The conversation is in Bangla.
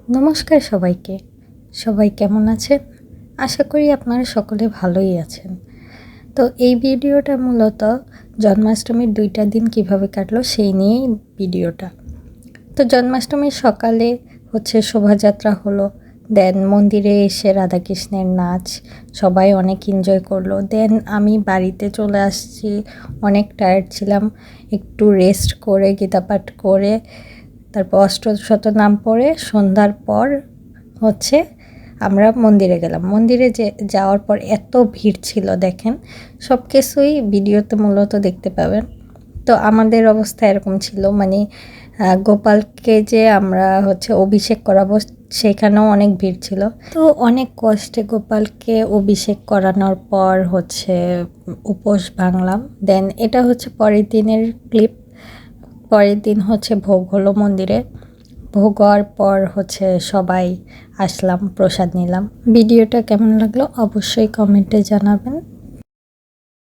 নমস্কার সবাইকে। সবাই কেমন আছেন? আশা করি আপনারা সকলে ভালোই আছেন। তো এই ভিডিওটা মূলত জন্মাষ্টমীর ২টা দিন কিভাবে কাটলো সেই নিয়েই ভিডিওটা। তো জন্মাষ্টমীর সকালে শোভাযাত্রা হলো। দেন মন্দিরে এসে রাধাকৃষ্ণের নাচ, সবাই অনেক এনজয় করলো। দেন আমি বাড়িতে চলে আসছি, অনেক টায়ার্ড ছিলাম। একটু রেস্ট করে গীতাপাঠ করে তারপর অষ্টশতনাম পড়ে সন্ধ্যার পর আমরা মন্দিরে গেলাম। মন্দিরে যাওয়ার পর এত ভিড় ছিল, দেখেন সব কিছুই ভিডিওতে মূলত দেখতে পাবেন। তো আমাদের অবস্থা এরকম ছিল, মানে গোপালকে যে আমরা অভিষেক করাবো সেখানেও অনেক ভিড় ছিল। তো অনেক কষ্টে গোপালকে অভিষেক করানোর পর উপোস ভাঙলাম। দেন এটা পরের দিনের ক্লিপ। পরের দিন ভোগ হলো মন্দিরে। ভোগ হওয়ার পর সবাই আসলাম, প্রসাদ নিলাম। ভিডিওটা কেমন লাগলো অবশ্যই কমেন্টে জানাবেন।